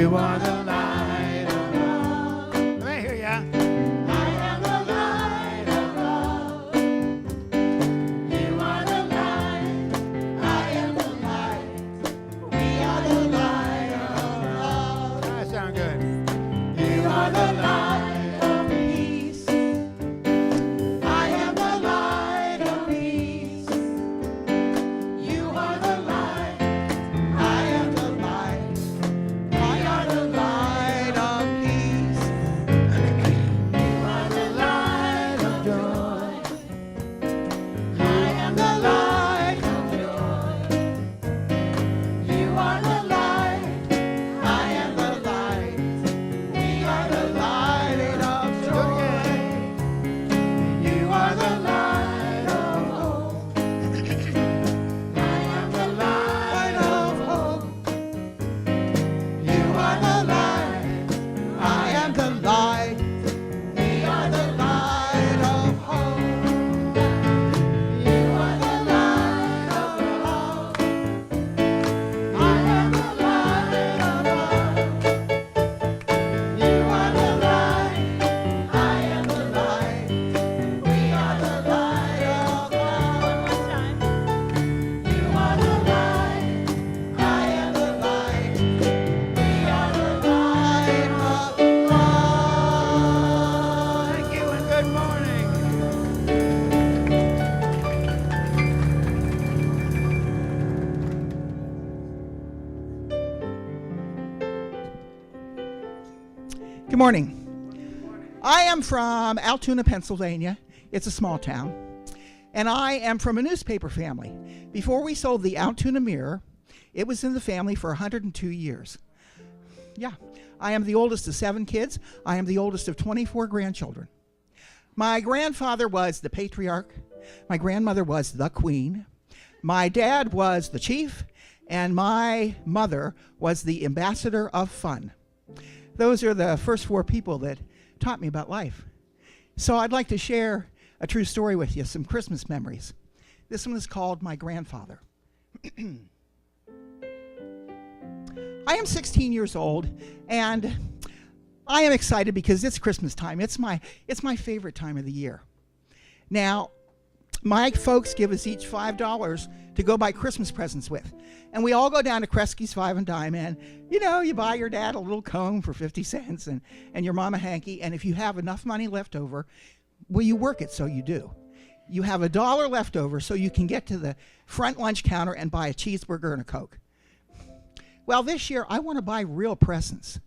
You are the light of love. Let me hear ya. I am the light of love. You are the light. I am the light. We are the light of love. That sounds good. You are the light of peace. I am the light of peace. You are the light. I am the light. We are the light of peace. You are the light of joy. I am the light of joy. You are the light. I am the light. We are the light of joy. You are the light of hope. I am the light of hope. You are the light. I am the light. We are the light of hope. You are the light of love. I am the light of love. You are the light. I am the light. We are the light of love. One more time. You are the light. I am the light. We are the light of love. Thank you and good morning. Good morning. I am from Altoona, Pennsylvania. It's a small town. And I am from a newspaper family. Before we sold the Altoona Mirror, it was in the family for 102 years. Yeah, I am the oldest of 7 kids. I am the oldest of 24 grandchildren. My grandfather was the patriarch. My grandmother was the queen. My dad was the chief. And my mother was the ambassador of fun. Those are the first 4 people that taught me about life. So I'd like to share a true story with you, some Christmas memories. This one is called My Grandfather. I am 16 years old, and I am excited because it's Christmas time. It's my favorite time of the year. Now, my folks give us each $5 to go buy Christmas presents with. And we all go down to Kresge's 5 and Dime, and you buy your dad a little comb for 50 cents and your mom a hanky, and if you have enough money left over, well, you work it so you do. You have $1 left over so you can get to the front lunch counter and buy a cheeseburger and a Coke. Well, this year I want to buy real presents.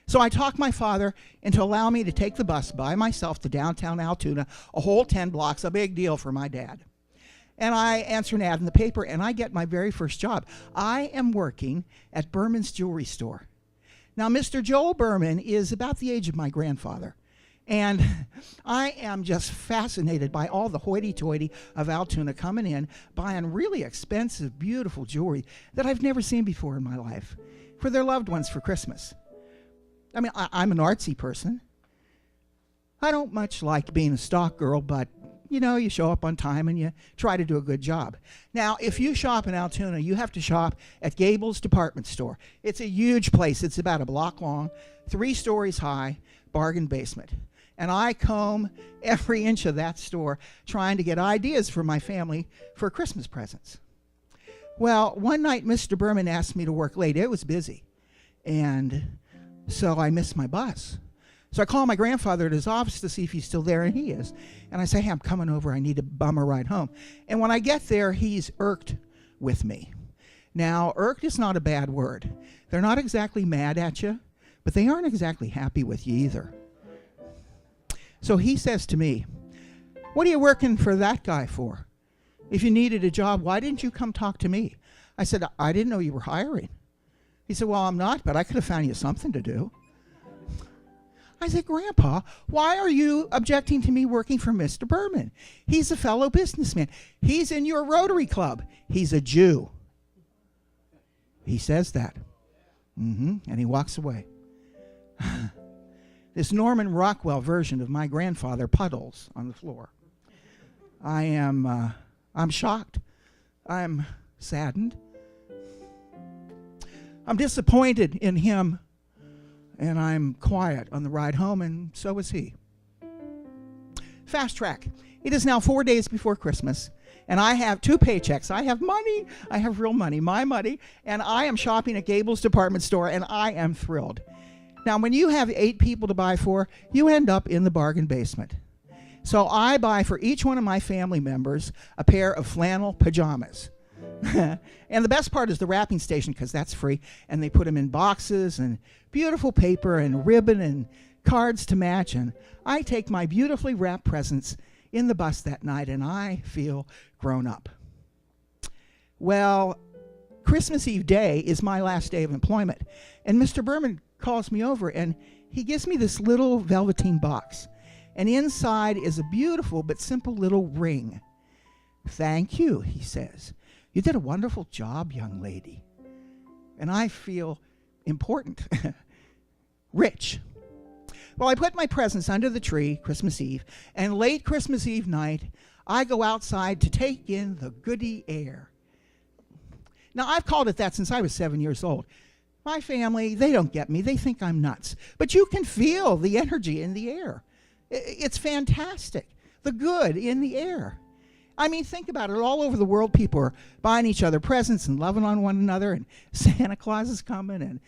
So I talked my father into allowing me to take the bus by myself to downtown Altoona, a whole 10 blocks, a big deal for my dad. And I answer an ad in the paper, and I get my very first job. I am working at Berman's Jewelry Store. Now, Mr. Joel Berman is about the age of my grandfather. And I am just fascinated by all the hoity-toity of Altoona coming in, buying really expensive, beautiful jewelry that I've never seen before in my life for their loved ones for Christmas. I mean, I'm an artsy person. I don't much like being a stock girl, but, you show up on time and you try to do a good job. Now, if you shop in Altoona, you have to shop at Gable's Department Store. It's a huge place. It's about a block long, 3 stories high, bargain basement. And I comb every inch of that store trying to get ideas for my family for Christmas presents. Well, one night Mr. Berman asked me to work late. It was busy. And so I missed my bus. So I call my grandfather at his office to see if he's still there, and he is. And I say, hey, I'm coming over. I need a bummer ride home. And when I get there, he's irked with me. Now, irked is not a bad word. They're not exactly mad at you, but they aren't exactly happy with you either. So he says to me, what are you working for that guy for? If you needed a job, why didn't you come talk to me? I said, I didn't know you were hiring. He said, well, I'm not, but I could have found you something to do. I said, Grandpa, why are you objecting to me working for Mr. Berman? He's a fellow businessman. He's in your Rotary Club. He's a Jew. He says that. And he walks away. This Norman Rockwell version of my grandfather puddles on the floor. I'm shocked. I'm saddened. I'm disappointed in him and I'm quiet on the ride home, and so is he. Fast track. It is now 4 days before Christmas, and I have 2 paychecks. I have money. I have real money, my money, and I am shopping at Gable's department store, and I am thrilled. Now, when you have 8 people to buy for, you end up in the bargain basement. So I buy for each one of my family members a pair of flannel pajamas. And the best part is the wrapping station, because that's free, and they put them in boxes and beautiful paper and ribbon and cards to match, and I take my beautifully wrapped presents in the bus that night, and I feel grown up. Well, Christmas Eve day is my last day of employment, and Mr. Berman calls me over, and he gives me this little velveteen box, and inside is a beautiful but simple little ring. "Thank you," he says. "You did a wonderful job, young lady." And I feel important, rich. Well, I put my presents under the tree Christmas Eve, and late Christmas Eve night, I go outside to take in the goody air. Now, I've called it that since I was 7 years old. My family, they don't get me. They think I'm nuts. But you can feel the energy in the air. It's fantastic. The good in the air. I mean, think about it. All over the world, people are buying each other presents and loving on one another, and Santa Claus is coming, and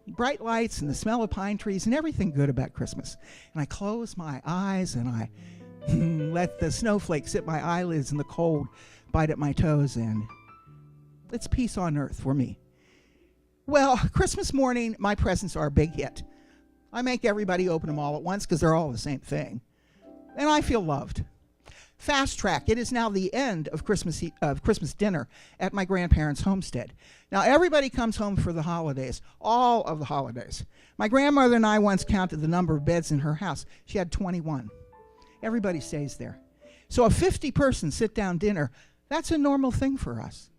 bright lights and the smell of pine trees and everything good about Christmas. And I close my eyes and I let the snowflakes hit my eyelids and the cold bite at my toes, and it's peace on earth for me. Well, Christmas morning, my presents are a big hit. I make everybody open them all at once because they're all the same thing. And I feel loved. Fast track. It is now the end of Christmas dinner at my grandparents' homestead. Now, everybody comes home for the holidays, all of the holidays. My grandmother and I once counted the number of beds in her house. She had 21. Everybody stays there. So a 50-person sit-down dinner, that's a normal thing for us.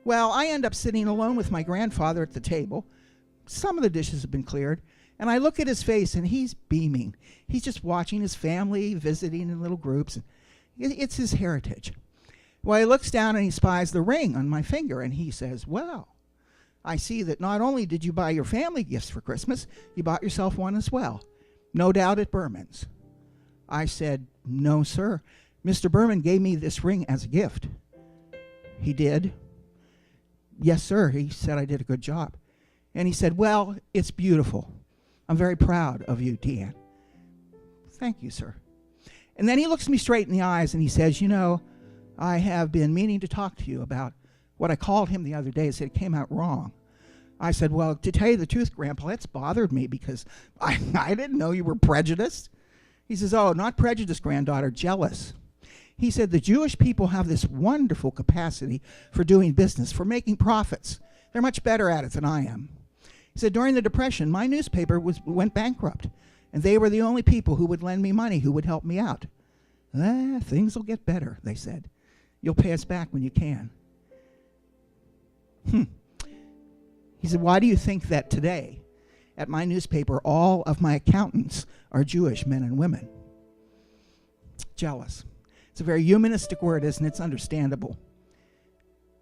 Well, I end up sitting alone with my grandfather at the table. Some of the dishes have been cleared. And I look at his face, and he's beaming. He's just watching his family, visiting in little groups. It's his heritage. Well, he looks down, and he spies the ring on my finger, and he says, "Well, I see that not only did you buy your family gifts for Christmas, you bought yourself one as well. No doubt at Berman's." I said, "No, sir. Mr. Berman gave me this ring as a gift." "He did?" "Yes, sir. He said I did a good job." And he said, "Well, it's beautiful. I'm very proud of you, Deanne." "Thank you, sir." And then he looks me straight in the eyes and he says, "You know, I have been meaning to talk to you about what I called him the other day. He said it came out wrong." I said, "Well, to tell you the truth, Grandpa, it's bothered me because I didn't know you were prejudiced." He says, "Oh, not prejudiced, granddaughter, jealous." He said, "The Jewish people have this wonderful capacity for doing business, for making profits. They're much better at it than I am." He said, "During the Depression, my newspaper went bankrupt, and they were the only people who would lend me money, who would help me out. Things will get better," they said. "You'll pay us back when you can." He said, "Why do you think that today, at my newspaper, all of my accountants are Jewish men and women?" Jealous. It's a very humanistic word, isn't it? It's understandable.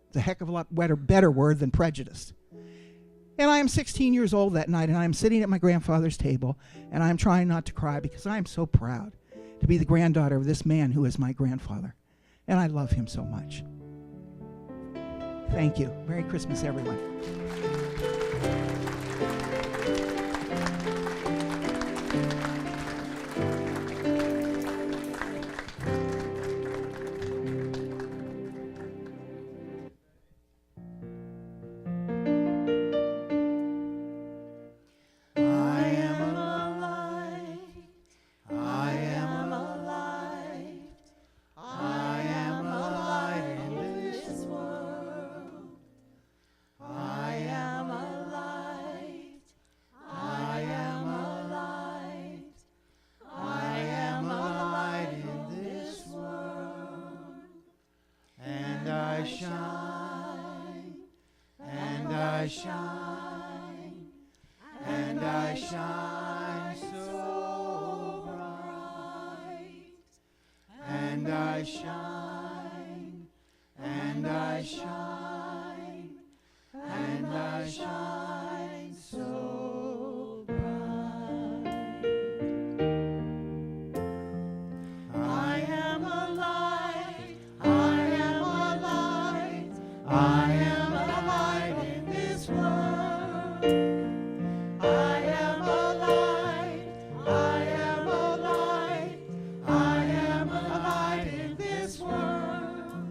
It's a heck of a lot better word than prejudice. And I am 16 years old that night, and I am sitting at my grandfather's table, and I am trying not to cry because I am so proud to be the granddaughter of this man who is my grandfather. And I love him so much. Thank you. Merry Christmas, everyone. I am a light in this world. I am a light. I am a light. I am a light in this world.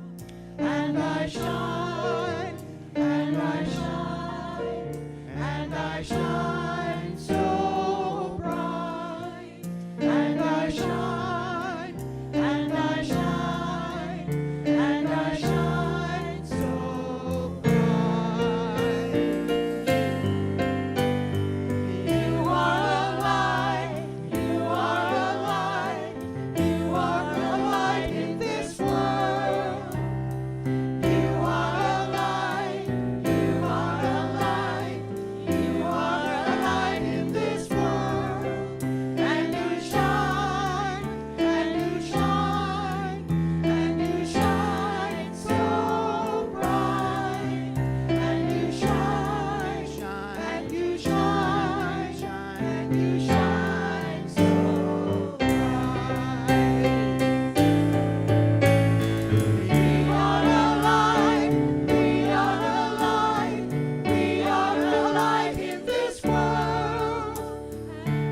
And I shine, and I shine, and I shine so bright. And I shine, and I shine, and I shine so bright. You are a light, you are a light, you are a light in this world. You are a light, you are a light, you are a light in this world. And you shine, and you shine, and you shine so bright. And you shine, and you shine, and you shine so bright. We are a light, we are a light, we are a light in this world.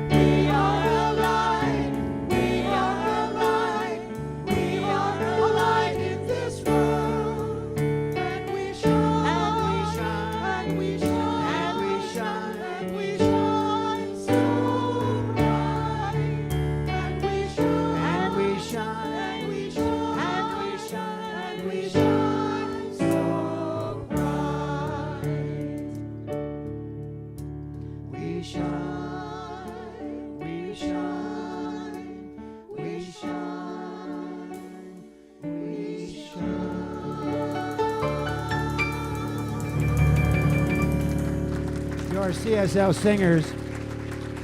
We are a light, we are a light, we are a light in this world. And we shine, and we shine, and we shine, and we shine so bright. And we shine, and we shine, and we shine, and we shine, and we shine so bright. We shine, we shine, we shine, we shine. Your CSL singers,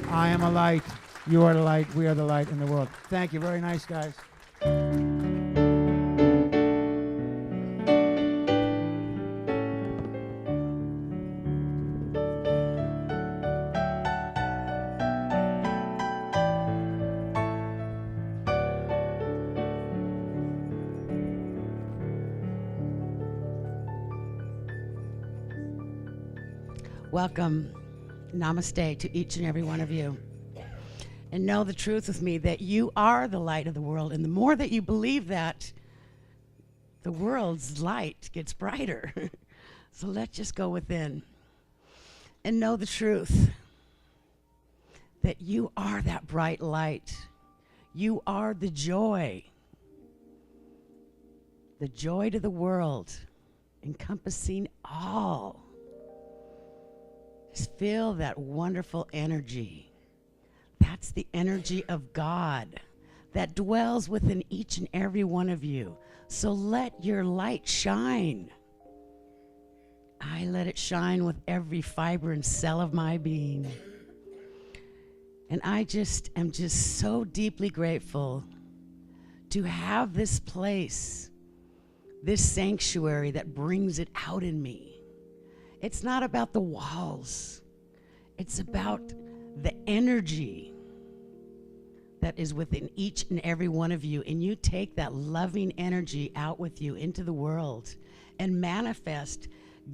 I am a light, you are the light, we are the light in the world. Thank you, very nice, guys. Welcome, namaste to each and every one of you. And know the truth with me that you are the light of the world. And the more that you believe that, the world's light gets brighter. So let's just go within and know the truth that you are that bright light. You are the joy to the world, encompassing all. Just feel that wonderful energy. That's the energy of God that dwells within each and every one of you. So let your light shine. I let it shine with every fiber and cell of my being. And I am just so deeply grateful to have this place, this sanctuary that brings it out in me. It's not about the walls. It's about the energy that is within each and every one of you. And you take that loving energy out with you into the world and manifest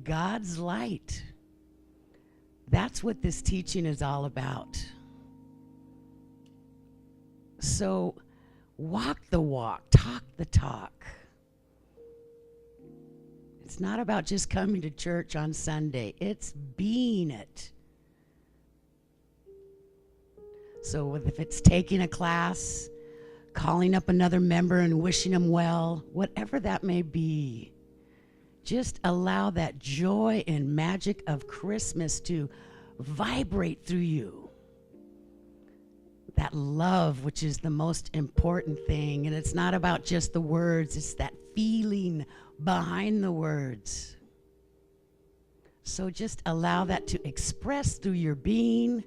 God's light. That's what this teaching is all about. So walk the walk, talk the talk. It's not about just coming to church on Sunday. It's being it. So if it's taking a class, calling up another member and wishing them well, whatever that may be, just allow that joy and magic of Christmas to vibrate through you. That love, which is the most important thing. And it's not about just the words, it's that feeling behind the words. So just allow that to express through your being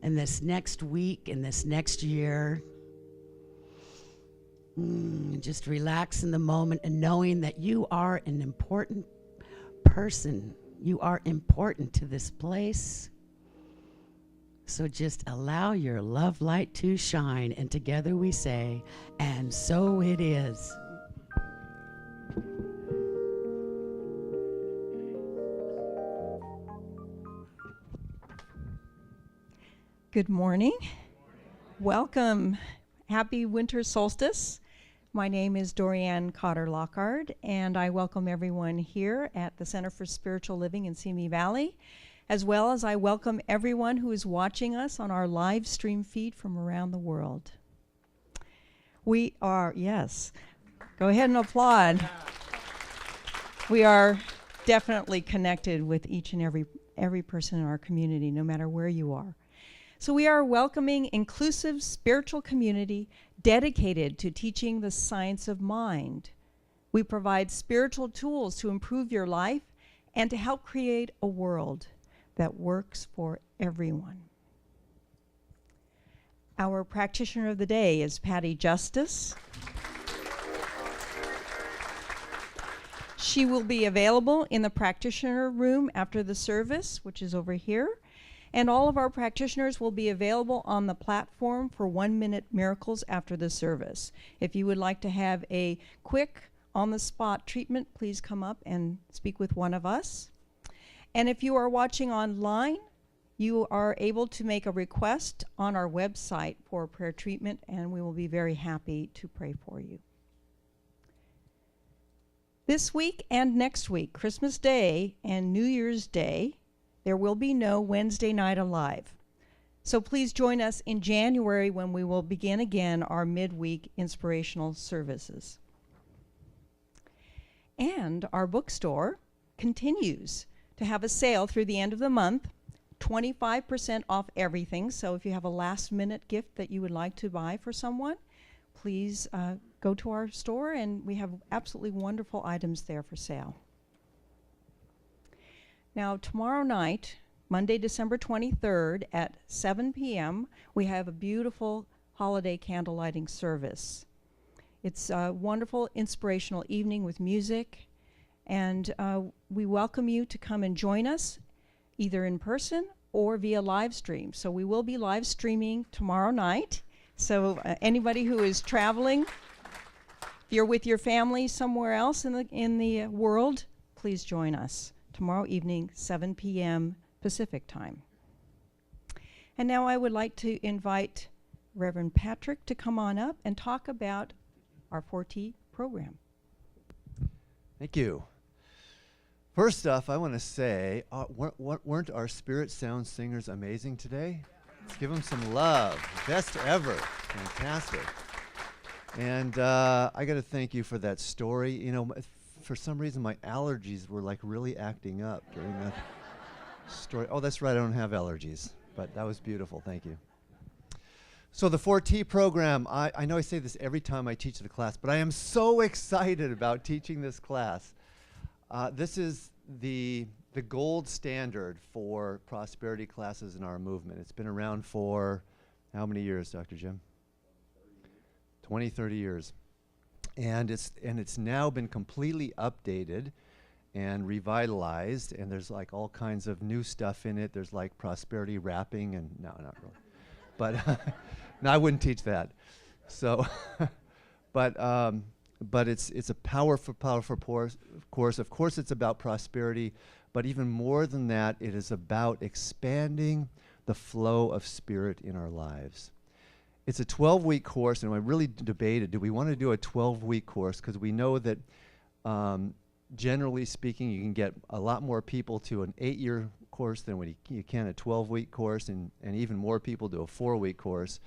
in this next week, in this next year. Just relax in the moment and knowing that you are an important person. You are important to this place. So just allow your love light to shine, and together we say, and so it is. Good morning. Welcome. Happy winter solstice. My name is Dorianne Cotter-Lockard, and I welcome everyone here at the Center for Spiritual Living in Simi Valley, as well as I welcome everyone who is watching us on our live stream feed from around the world. We are, yes, go ahead and applaud. We are definitely connected with each and every person in our community, no matter where you are. So we are a welcoming, inclusive, spiritual community dedicated to teaching the science of mind. We provide spiritual tools to improve your life and to help create a world that works for everyone. Our practitioner of the day is Patty Justice. She will be available in the practitioner room after the service, which is over here. And all of our practitioners will be available on the platform for 1-minute miracles after the service. If you would like to have a quick, on-the-spot treatment, please come up and speak with one of us. And if you are watching online, you are able to make a request on our website for prayer treatment, and we will be very happy to pray for you. This week and next week, Christmas Day and New Year's Day, there will be no Wednesday Night Alive. So please join us in January when we will begin again our midweek inspirational services. And our bookstore continues to have a sale through the end of the month, 25% off everything. So if you have a last-minute gift that you would like to buy for someone, please go to our store, and we have absolutely wonderful items there for sale. Now, tomorrow night, Monday, December 23rd at 7 p.m., we have a beautiful holiday candle lighting service. It's a wonderful, inspirational evening with music, and we welcome you to come and join us, either in person or via live stream. So we will be live streaming tomorrow night. So anybody who is traveling, if you're with your family somewhere else in the world, please join us tomorrow evening, 7 p.m. Pacific time. And now I would like to invite Reverend Patrick to come on up and talk about our 4T program. Thank you. First off, I want to say, weren't our Spirit Sound singers amazing today? Let's give them some love. Best ever. Fantastic. And I got to thank you for that story. You know, for some reason, my allergies were like really acting up during that story. Oh, that's right, I don't have allergies, but that was beautiful. Thank you. So the 4T program, I know I say this every time I teach the class, but I am so excited about teaching this class. This is the gold standard for prosperity classes in our movement. It's been around for how many years, Dr. Jim? 20, 30 years. And it's now been completely updated and revitalized, and there's like all kinds of new stuff in it. There's like prosperity rapping, and no, not really. But no, I wouldn't teach that. So, but it's a powerful course. Of course, it's about prosperity, but even more than that, it is about expanding the flow of spirit in our lives. It's a 12-week course, and I really debated, do we want to do a 12-week course? Because we know that, generally speaking, you can get a lot more people to an 8-year course than you can a 12-week course, and even more people to a 4-week course.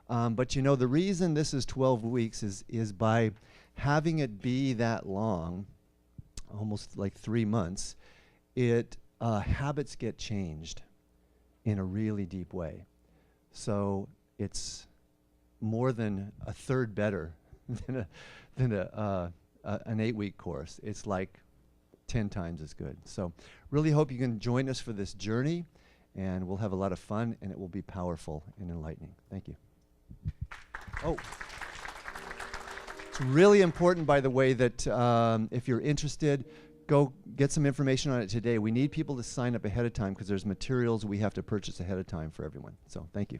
But you know, the reason this is 12 weeks is by having it be that long, almost like 3 months, habits get changed in a really deep way. So it's more than a third better than an 8-week course. It's like 10 times as good. So really hope you can join us for this journey, and we'll have a lot of fun, and it will be powerful and enlightening. Thank you. Oh, it's really important, by the way, that if you're interested, go get some information on it today. We need people to sign up ahead of time because there's materials we have to purchase ahead of time for everyone. So thank you.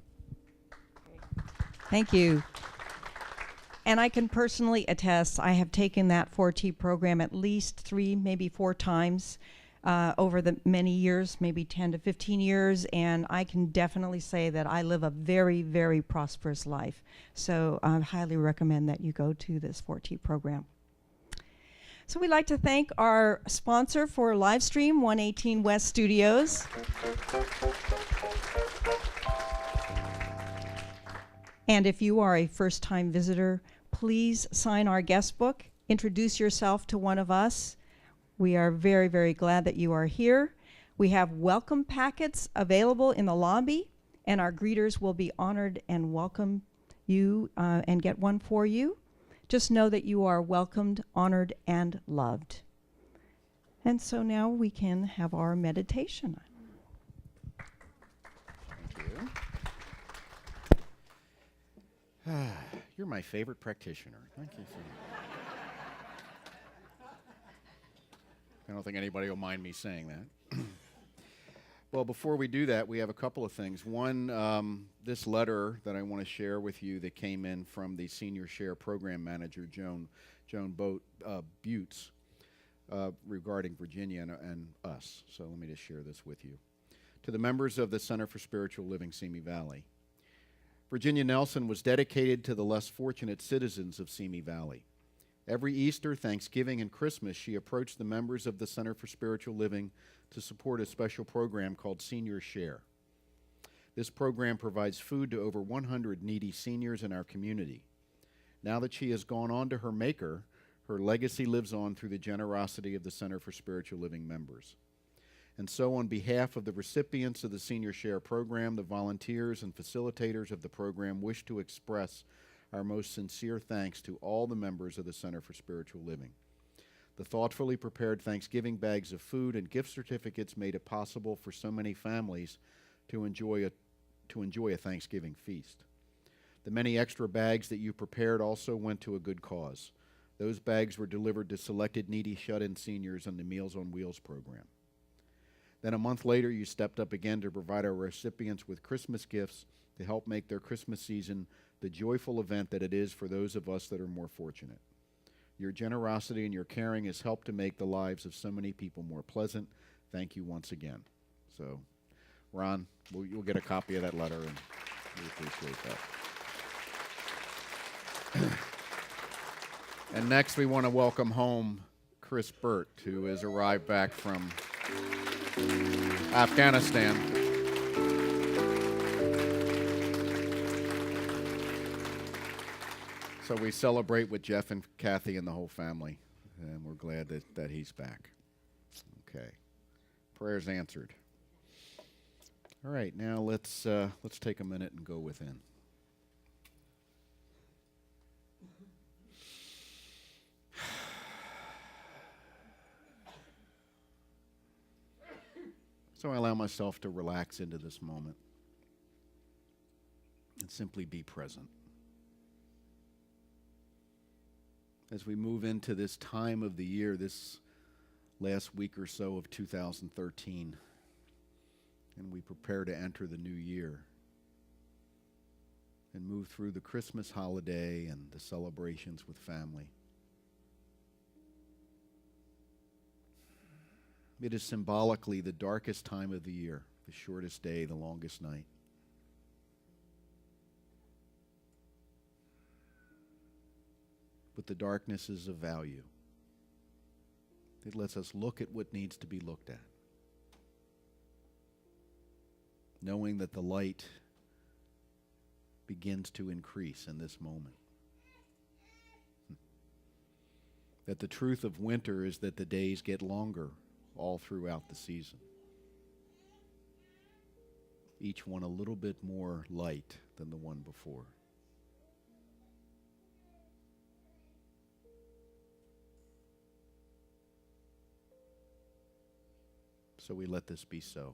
Thank you. And I can personally attest, I have taken that 4T program at least 3, maybe 4 times. over the many years, maybe 10 to 15 years, and I can definitely say that I live a very, very prosperous life. So I highly recommend that you go to this 4T program. So we'd like to thank our sponsor for live stream, 118 West Studios. And if you are a first-time visitor, please sign our guest book, introduce yourself to one of us. We are very, very glad that you are here. We have welcome packets available in the lobby, and our greeters will be honored and welcome you and get one for you. Just know that you are welcomed, honored, and loved. And so now we can have our meditation. Thank you. You're my favorite practitioner. Thank you so much. I don't think anybody will mind me saying that. Well, before we do that, we have a couple of things. One, this letter that I want to share with you that came in from the Senior Share Program Manager, Joan Butts, regarding Virginia and us. So let me just share this with you. To the members of the Center for Spiritual Living, Simi Valley. Virginia Nelson was dedicated to the less fortunate citizens of Simi Valley. Every Easter, Thanksgiving, and Christmas, she approached the members of the Center for Spiritual Living to support a special program called Senior Share. This program provides food to over 100 needy seniors in our community. Now that she has gone on to her Maker, her legacy lives on through the generosity of the Center for Spiritual Living members. And so on behalf of the recipients of the Senior Share program, the volunteers and facilitators of the program wish to express our most sincere thanks to all the members of the Center for Spiritual Living. The thoughtfully prepared Thanksgiving bags of food and gift certificates made it possible for so many families to enjoy a Thanksgiving feast. The many extra bags that you prepared also went to a good cause. Those bags were delivered to selected needy shut-in seniors on the Meals on Wheels program. Then a month later, you stepped up again to provide our recipients with Christmas gifts to help make their Christmas season the joyful event that it is for those of us that are more fortunate. Your generosity and your caring has helped to make the lives of so many people more pleasant. Thank you once again. So, Ron, you'll get a copy of that letter, and we appreciate that. And next, we want to welcome home Chris Burt, who has arrived back from Afghanistan. So we celebrate with Jeff and Kathy and the whole family, and we're glad that he's back. Okay, prayers answered. All right, now let's take a minute and go within. So I allow myself to relax into this moment and simply be present. As we move into this time of the year, this last week or so of 2013, and we prepare to enter the new year and move through the Christmas holiday and the celebrations with family. It is symbolically the darkest time of the year, the shortest day, the longest night. But the darkness is of value. It lets us look at what needs to be looked at, knowing that the light begins to increase in this moment. That the truth of winter is that the days get longer all throughout the season. Each one a little bit more light than the one before. So we let this be so.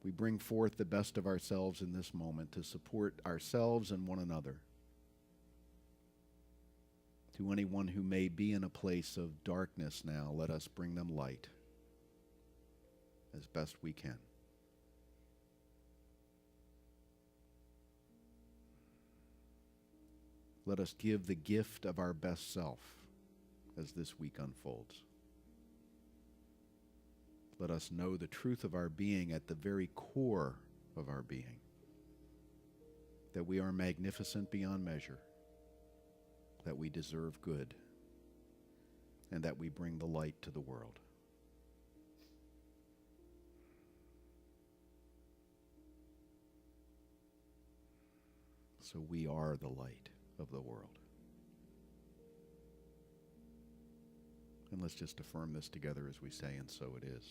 We bring forth the best of ourselves in this moment to support ourselves and one another. To anyone who may be in a place of darkness now, let us bring them light as best we can. Let us give the gift of our best self as this week unfolds. Let us know the truth of our being at the very core of our being, that we are magnificent beyond measure, that we deserve good, and that we bring the light to the world. So we are the light of the world. And let's just affirm this together as we say, and so it is.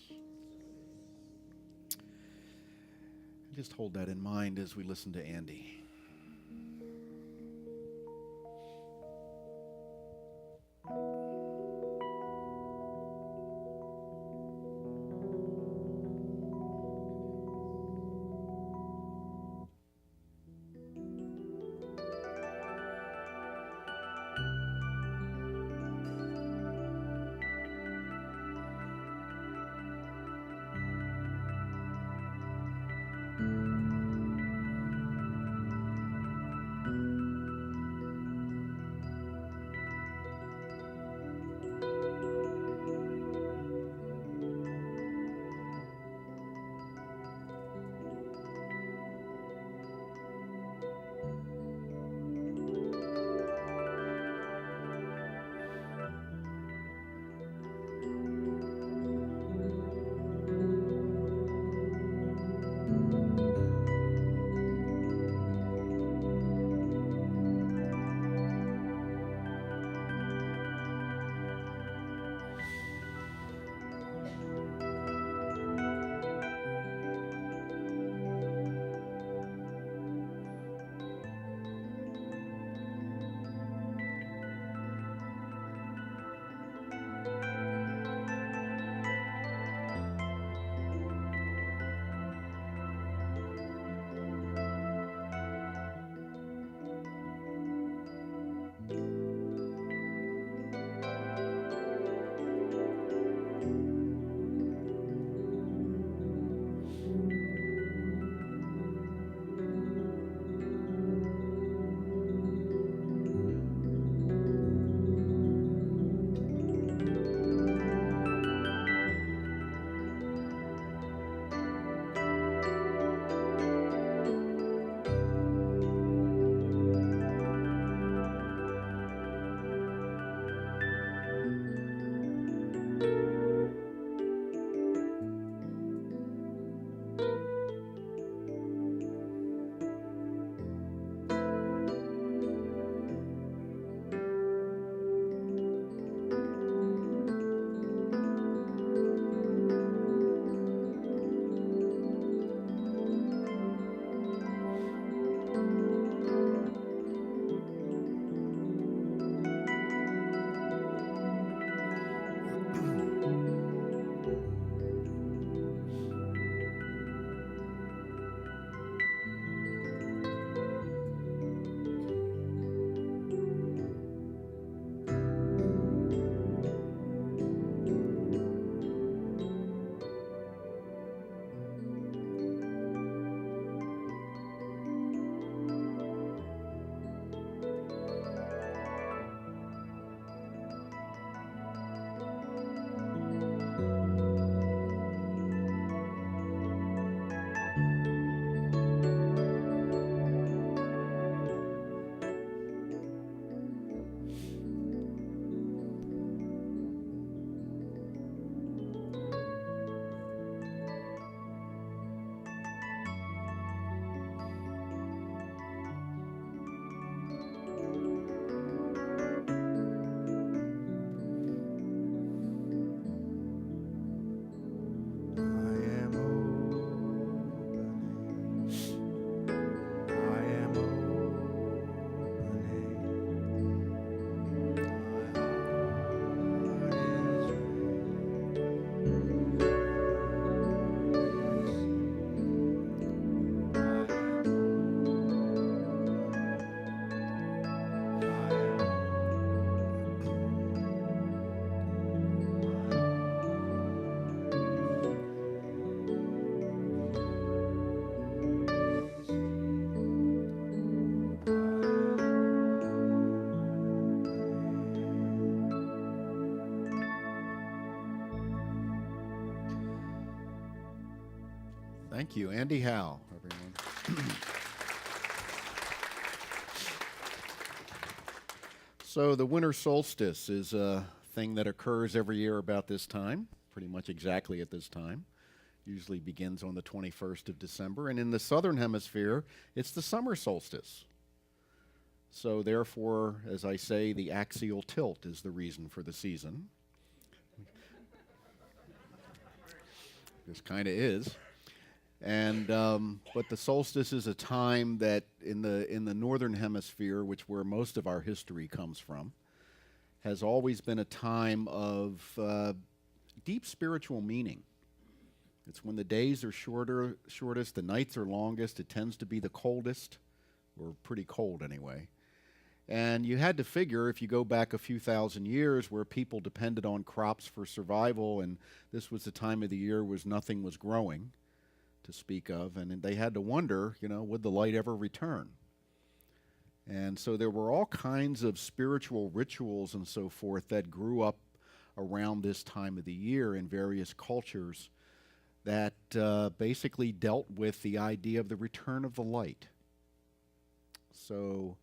Just hold that in mind as we listen to Andy. Thank you. Andy Howe, everyone. So the winter solstice is a thing that occurs every year about this time, pretty much exactly at this time. Usually begins on the 21st of December. And in the southern hemisphere, it's the summer solstice. So therefore, as I say, the axial tilt is the reason for the season. This kind of is. And but the solstice is a time that in the northern hemisphere, which where most of our history comes from, has always been a time of deep spiritual meaning. It's when the days are shortest, the nights are longest. It tends to be the coldest, or pretty cold anyway. And you had to figure, if you go back a few thousand years where people depended on crops for survival, and this was the time of the year where nothing was growing to speak of, and they had to wonder, would the light ever return? And so there were all kinds of spiritual rituals and so forth that grew up around this time of the year in various cultures that basically dealt with the idea of the return of the light. So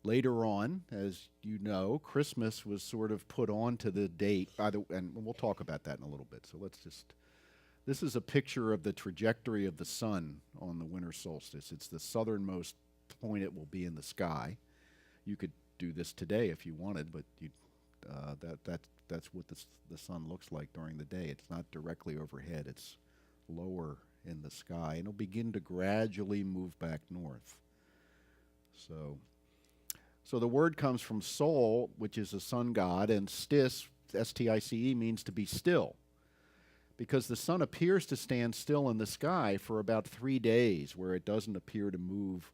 later on, as you know, Christmas was sort of put onto the date, and we'll talk about that in a little bit. So this is a picture of the trajectory of the sun on the winter solstice. It's the southernmost point it will be in the sky. You could do this today if you wanted, but that's what the sun looks like during the day. It's not directly overhead. It's lower in the sky, and it'll begin to gradually move back north. So the word comes from Sol, which is a sun god, and stis, S-T-I-C-E, means to be still, because the sun appears to stand still in the sky for about 3 days, where it doesn't appear to move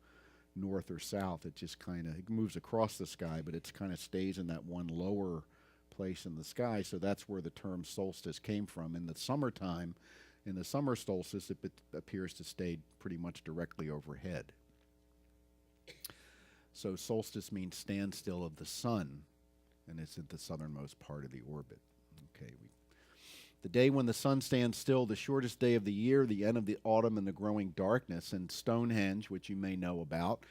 north or south. It just it moves across the sky, but it kind of stays in that one lower place in the sky. So that's where the term solstice came from. In the summertime, in the summer solstice, it appears to stay pretty much directly overhead. So solstice means standstill of the sun, and it's at the southernmost part of the orbit. Okay. The day when the sun stands still, the shortest day of the year, the end of the autumn and the growing darkness. And Stonehenge, which you may know about,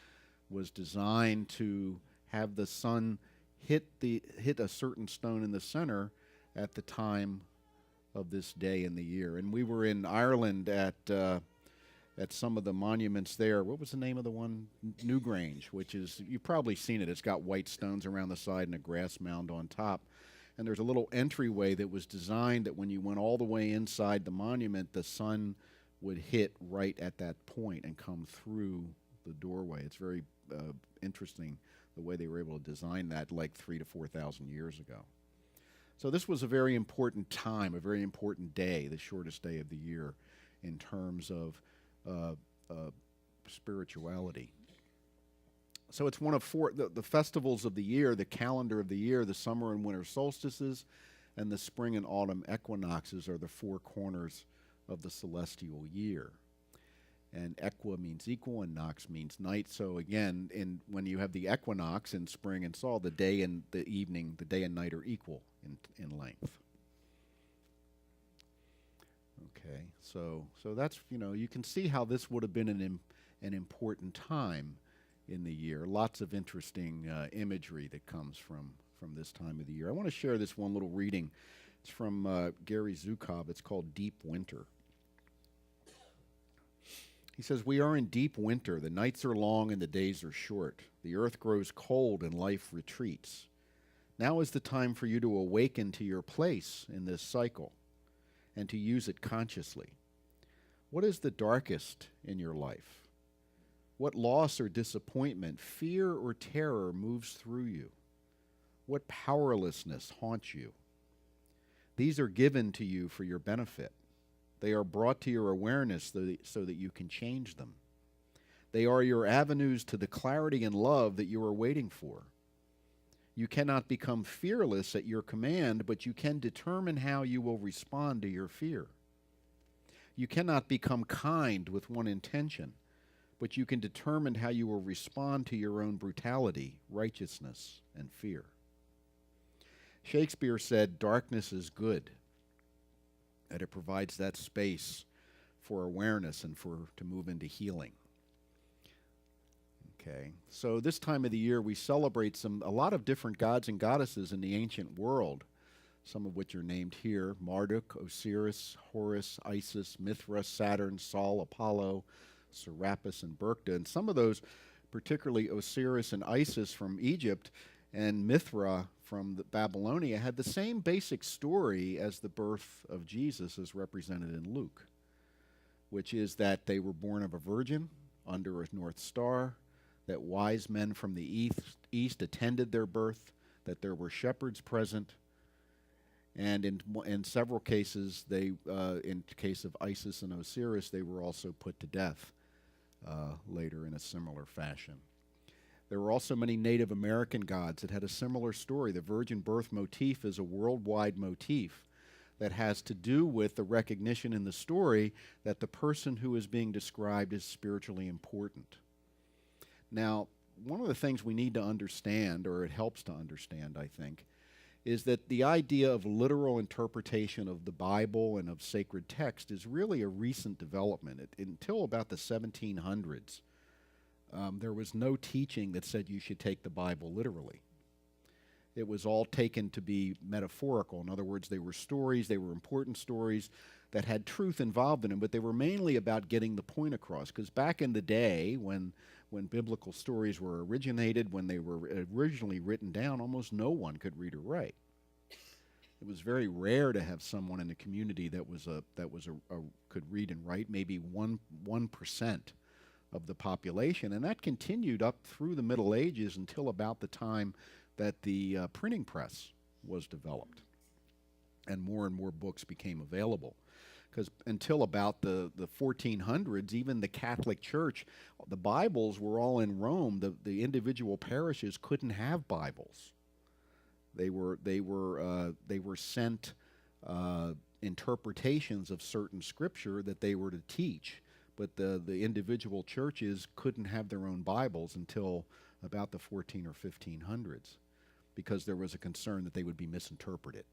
was designed to have the sun hit a certain stone in the center at the time of this day in the year. And we were in Ireland at some of the monuments there. What was the name of the one? Newgrange, which is, you've probably seen it. It's got white stones around the side and a grass mound on top. And there's a little entryway that was designed that when you went all the way inside the monument, the sun would hit right at that point and come through the doorway. It's very interesting the way they were able to design that like 3,000 to 4,000 years ago. So this was a very important time, a very important day, the shortest day of the year in terms of spirituality. So it's one of the festivals of the year, the calendar of the year. The summer and winter solstices and the spring and autumn equinoxes are the 4 corners of the celestial year. And equa means equal and nox means night. So again, when you have the equinox in spring and fall, the day and the evening, the day and night are equal in length. Okay, so that's, you can see how this would have been an important time in the year. Lots of interesting imagery that comes from this time of the year. I want to share this one little reading. It's from Gary Zukov. It's called Deep Winter. He says, "We are in deep winter. The nights are long and the days are short. The earth grows cold and life retreats. Now is the time for you to awaken to your place in this cycle and to use it consciously. What is the darkest in your life? What loss or disappointment, fear or terror moves through you? What powerlessness haunts you? These are given to you for your benefit. They are brought to your awareness so that you can change them. They are your avenues to the clarity and love that you are waiting for. You cannot become fearless at your command, but you can determine how you will respond to your fear. You cannot become kind with one intention, but you can determine how you will respond to your own brutality, righteousness, and fear." Shakespeare said, "Darkness is good," that it provides that space for awareness and to move into healing. Okay, so this time of the year we celebrate a lot of different gods and goddesses in the ancient world, some of which are named here: Marduk, Osiris, Horus, Isis, Mithra, Saturn, Sol, Apollo, Serapis, and Berkta. And some of those, particularly Osiris and Isis from Egypt and Mithra from Babylonia, had the same basic story as the birth of Jesus as represented in Luke, which is that they were born of a virgin under a north star, that wise men from the east attended their birth, that there were shepherds present, and in several cases, in case of Isis and Osiris, they were also put to death later in a similar fashion. There were also many Native American gods that had a similar story. The virgin birth motif is a worldwide motif that has to do with the recognition in the story that the person who is being described is spiritually important. Now, one of the things we need to understand, or it helps to understand, I think, is that the idea of literal interpretation of the Bible and of sacred text is really a recent development. Until about the 1700s, there was no teaching that said you should take the Bible literally. It was all taken to be metaphorical. In other words, they were stories, they were important stories that had truth involved in them, but they were mainly about getting the point across. Because back in the day, when biblical stories were originated, when they were originally written down, almost no one could read or write. It was very rare to have someone in the community that could read and write, maybe 1% of the population, and that continued up through the Middle Ages until about the time that the printing press was developed, and more books became available. Because until about the 1400s, even the Catholic Church, the Bibles were all in Rome. The individual parishes couldn't have Bibles. They were sent interpretations of certain scripture that they were to teach, but the individual churches couldn't have their own Bibles until about the 14 or 1500s, because there was a concern that they would be misinterpreted.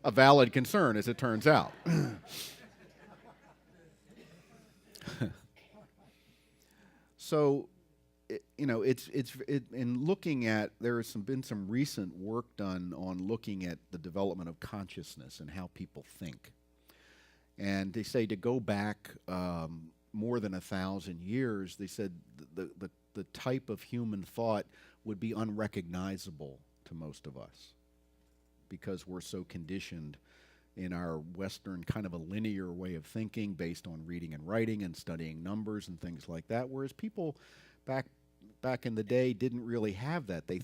A valid concern, as it turns out. So, in looking at, there has been some recent work done on looking at the development of consciousness and how people think. And they say to go back more than 1,000 years, they said the type of human thought would be unrecognizable to most of us, because we're so conditioned in our Western kind of a linear way of thinking based on reading and writing and studying numbers and things like that, whereas people back in the day didn't really have that. They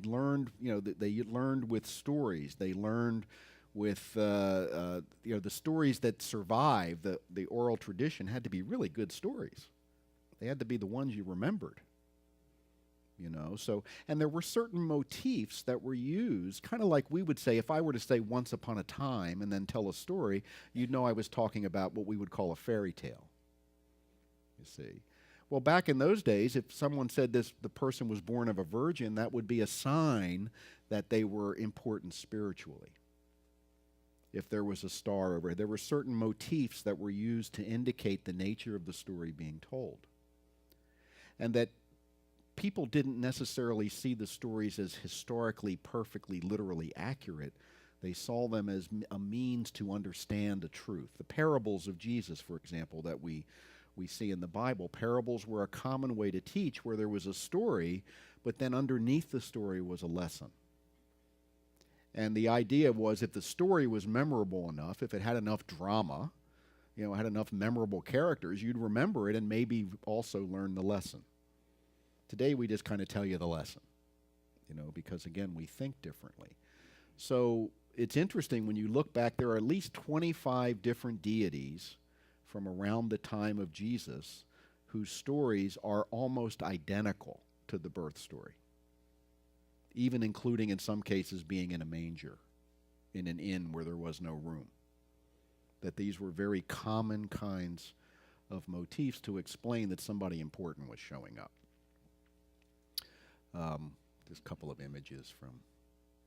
learned, they learned with stories. They learned with the stories that survive. The oral tradition had to be really good stories. They had to be the ones you remembered. So, and there were certain motifs that were used, kind of like we would say, if I were to say once upon a time and then tell a story, you'd know I was talking about what we would call a fairy tale. You see. Well, back in those days, if someone said the person was born of a virgin, that would be a sign that they were important spiritually. If there was a star over it, there were certain motifs that were used to indicate the nature of the story being told. And that people didn't necessarily see the stories as historically, perfectly, literally accurate. They saw them as a means to understand the truth. The parables of Jesus, for example, that we see in the Bible, parables were a common way to teach, where there was a story, but then underneath the story was a lesson. And the idea was, if the story was memorable enough, if it had enough drama, had enough memorable characters, you'd remember it and maybe also learn the lesson. Today we just kind of tell you the lesson, because again, we think differently. So it's interesting when you look back, there are at least 25 different deities from around the time of Jesus whose stories are almost identical to the birth story, even including in some cases being in a manger, in an inn where there was no room. That these were very common kinds of motifs to explain that somebody important was showing up. Just a couple of images from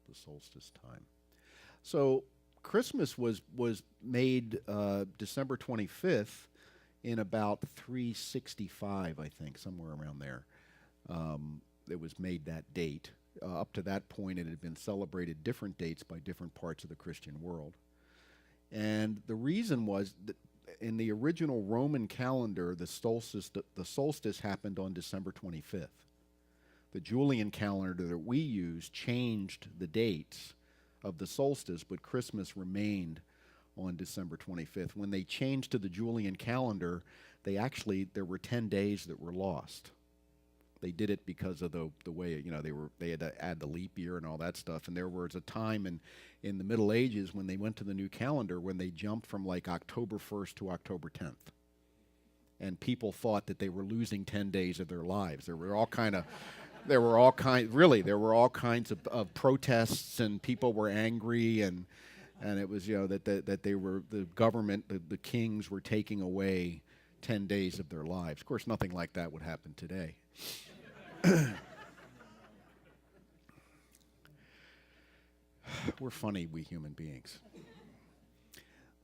the solstice time. So Christmas was made December 25th in about 365, I think, somewhere around there. It was made that date. Up to that point, it had been celebrated different dates by different parts of the Christian world. And the reason was that in the original Roman calendar, the solstice happened on December 25th. The Julian calendar that we use changed the dates of the solstice, but Christmas remained on December 25th. When they changed to the Julian calendar, there were 10 days that were lost. They did it because of the way, they had to add the leap year and all that stuff. And there was a time in the Middle Ages when they went to the new calendar when they jumped from like October 1st to October 10th. And people thought that they were losing 10 days of their lives. There were all kinds of protests, and people were angry, and it was, that they were, the government, the kings were taking away 10 days of their lives. Of course, nothing like that would happen today. We're funny, we human beings.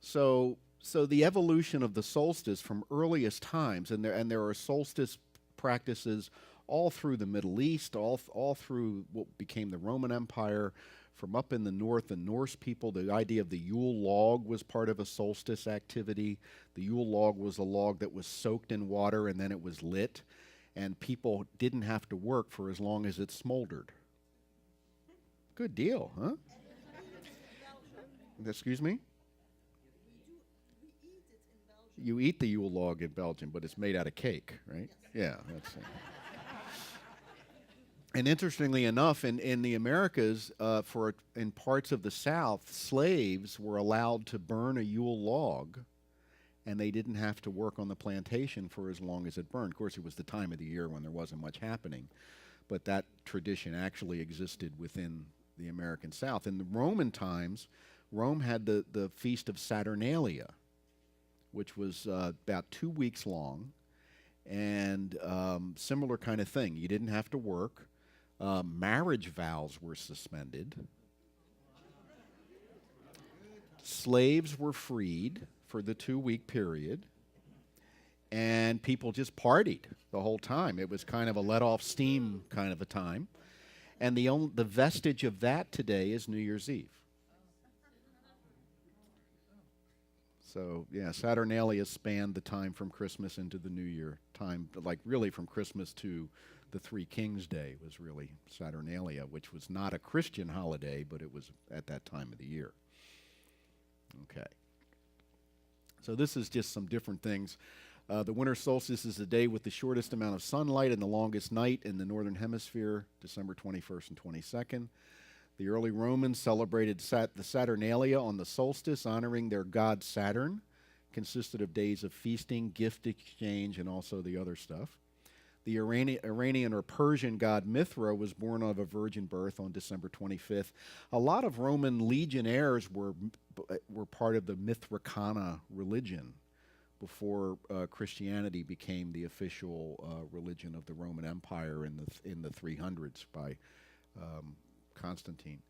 So the evolution of the solstice from earliest times, and there are solstice practices all through the Middle East, all through what became the Roman Empire. From up in the north, the Norse people, the idea of the Yule log was part of a solstice activity. The Yule log was a log that was soaked in water and then it was lit, and people didn't have to work for as long as it smoldered. Good deal, huh? Excuse me? You eat the Yule log in Belgium, but it's made out of cake, right? Yeah, that's it. And interestingly enough, in the Americas, in parts of the South, slaves were allowed to burn a Yule log, and they didn't have to work on the plantation for as long as it burned. Of course, it was the time of the year when there wasn't much happening, but that tradition actually existed within the American South. In the Roman times, Rome had the Feast of Saturnalia, which was about 2 weeks long, and similar kind of thing. You didn't have to work. Marriage vows were suspended. Slaves were freed for the 2-week period. And people just partied the whole time. It was kind of a let-off steam kind of a time. And the vestige of that today is New Year's Eve. So, yeah, Saturnalia spanned the time from Christmas into the New Year time, like really from Christmas to the Three Kings Day was really Saturnalia, which was not a Christian holiday, but it was at that time of the year. Okay. So this is just some different things. The winter solstice is the day with the shortest amount of sunlight and the longest night in the northern hemisphere, December 21st and 22nd. The early Romans celebrated the Saturnalia on the solstice, honoring their god Saturn. Consisted of days of feasting, gift exchange, and also the other stuff. The Iranian or Persian god Mithra was born of a virgin birth on December 25th. A lot of Roman legionnaires were part of the Mithracana religion before Christianity became the official religion of the Roman Empire in the 300s by Constantine.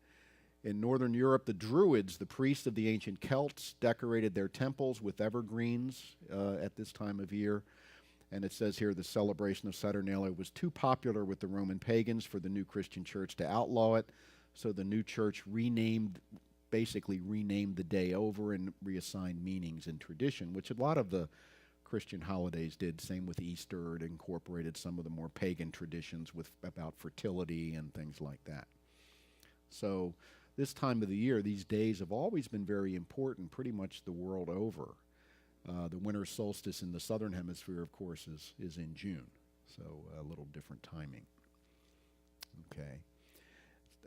In northern Europe, the Druids, the priests of the ancient Celts, decorated their temples with evergreens at this time of year. And it says here the celebration of Saturnalia was too popular with the Roman pagans for the new Christian church to outlaw it. So the new church basically renamed the day over and reassigned meanings and tradition, which a lot of the Christian holidays did. Same with Easter. It incorporated some of the more pagan traditions about fertility and things like that. So this time of the year, these days have always been very important pretty much the world over. The winter solstice in the southern hemisphere, of course, is in June, so a little different timing. Okay.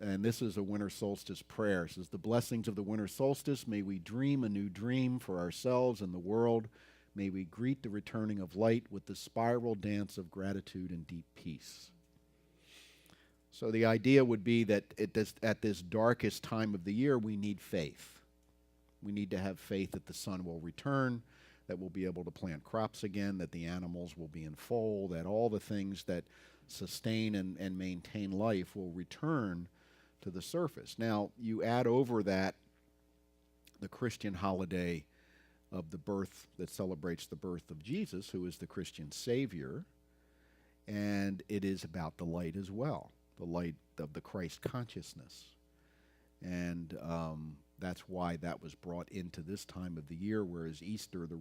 And this is a winter solstice prayer. It says, the blessings of the winter solstice, may we dream a new dream for ourselves and the world. May we greet the returning of light with the spiral dance of gratitude and deep peace. So the idea would be that at this darkest time of the year, we need faith. We need to have faith that the sun will return, that we'll be able to plant crops again, that the animals will be in foal, that all the things that sustain and maintain life will return to the surface. Now, you add over that the Christian holiday of the birth that celebrates the birth of Jesus, who is the Christian Savior. And it is about the light as well, the light of the Christ consciousness. And that's why that was brought into this time of the year, whereas Easter, the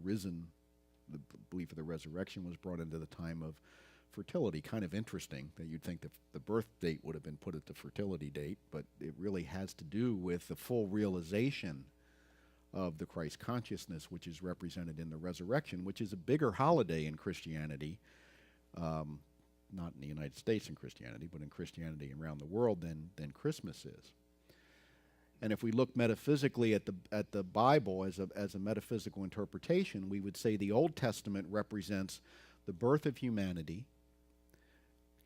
belief of the resurrection, was brought into the time of fertility. Kind of interesting that you'd think that the birth date would have been put at the fertility date, but it really has to do with the full realization of the Christ consciousness, which is represented in the resurrection, which is a bigger holiday in Christianity, not in the United States in Christianity, but in Christianity around the world than Christmas is. And if we look metaphysically at the Bible as a metaphysical interpretation, we would say the Old Testament represents the birth of humanity,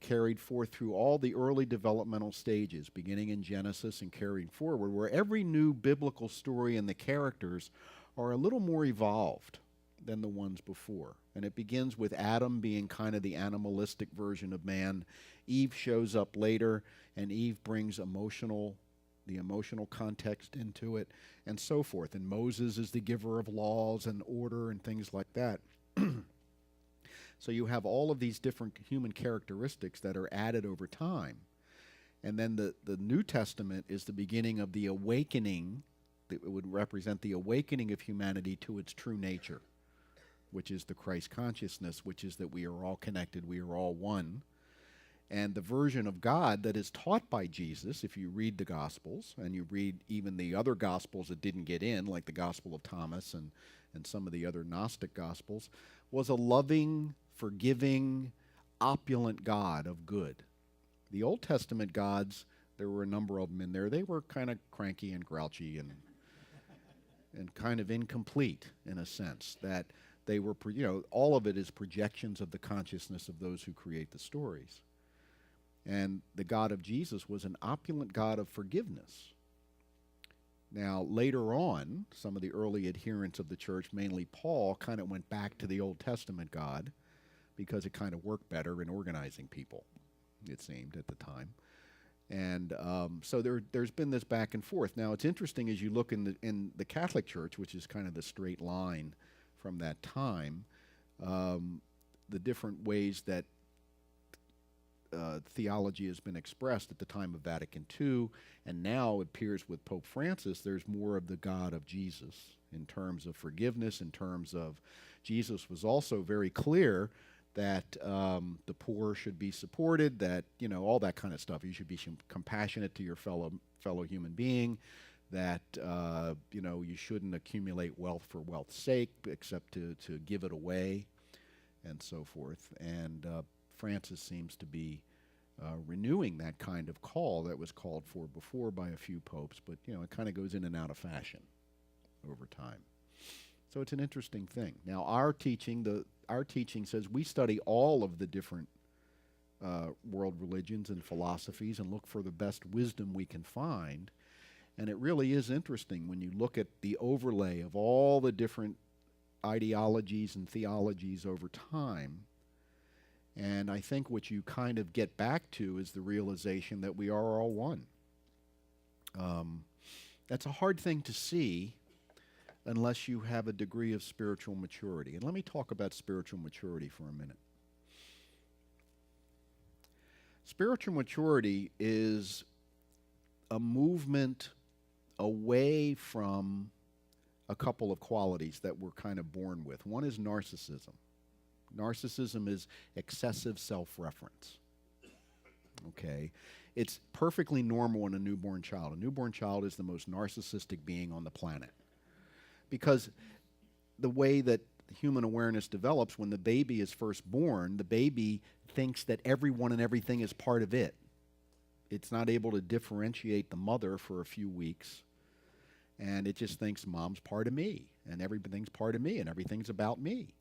carried forth through all the early developmental stages, beginning in Genesis and carrying forward, where every new biblical story and the characters are a little more evolved than the ones before. And it begins with Adam being kind of the animalistic version of man. Eve shows up later, and Eve brings the emotional context into it, and so forth. And Moses is the giver of laws and order and things like that. So you have all of these different human characteristics that are added over time. And then the New Testament is the beginning of the awakening, that would represent the awakening of humanity to its true nature, which is the Christ consciousness, which is that we are all connected, we are all one. And the version of God that is taught by Jesus, if you read the Gospels, and you read even the other Gospels that didn't get in, like the Gospel of Thomas and some of the other Gnostic Gospels, was a loving, forgiving, opulent God of good. The Old Testament gods, there were a number of them in there, they were kind of cranky and grouchy and kind of incomplete in a sense, that they were, all of it is projections of the consciousness of those who create the stories. And the God of Jesus was an opulent God of forgiveness. Now, later on, some of the early adherents of the church, mainly Paul, kind of went back to the Old Testament God because it kind of worked better in organizing people, it seemed, at the time. And so there's been this back and forth. Now, it's interesting as you look in the Catholic Church, which is kind of the straight line from that time, the different ways that theology has been expressed at the time of Vatican II, and now it appears with Pope Francis, there's more of the God of Jesus in terms of forgiveness, in terms of Jesus was also very clear that the poor should be supported, that, all that kind of stuff. You should be compassionate to your fellow human being, that, you shouldn't accumulate wealth for wealth's sake, except to give it away, and so forth. And Francis seems to be renewing that kind of call that was called for before by a few popes, but it kind of goes in and out of fashion over time. So it's an interesting thing. Now our teaching says we study all of the different world religions and philosophies and look for the best wisdom we can find. And it really is interesting when you look at the overlay of all the different ideologies and theologies over time. And I think what you kind of get back to is the realization that we are all one. That's a hard thing to see unless you have a degree of spiritual maturity. And let me talk about spiritual maturity for a minute. Spiritual maturity is a movement away from a couple of qualities that we're kind of born with. One is narcissism. Narcissism is excessive self-reference. Okay? It's perfectly normal in a newborn child. A newborn child is the most narcissistic being on the planet. Because the way that human awareness develops, when the baby is first born, the baby thinks that everyone and everything is part of it. It's not able to differentiate the mother for a few weeks. And it just thinks mom's part of me, and everything's part of me, and everything's about me.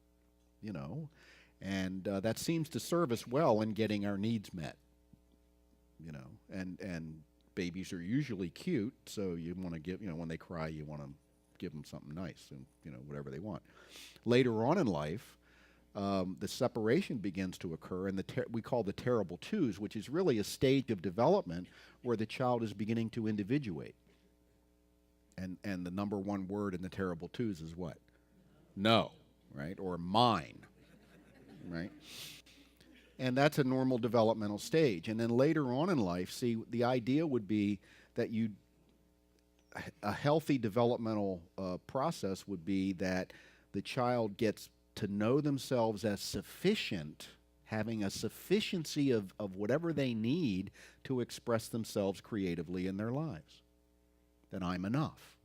And that seems to serve us well in getting our needs met, and babies are usually cute, so you want to give, when they cry, you want to give them something nice and, whatever they want. Later on in life, the separation begins to occur, and we call the terrible twos, which is really a stage of development where the child is beginning to individuate And the number one word in the terrible twos is what? No, right? Or mine, right? And that's a normal developmental stage. And then later on in life, see, the idea would be that a healthy developmental process would be that the child gets to know themselves as sufficient, having a sufficiency of whatever they need to express themselves creatively in their lives. That I'm enough.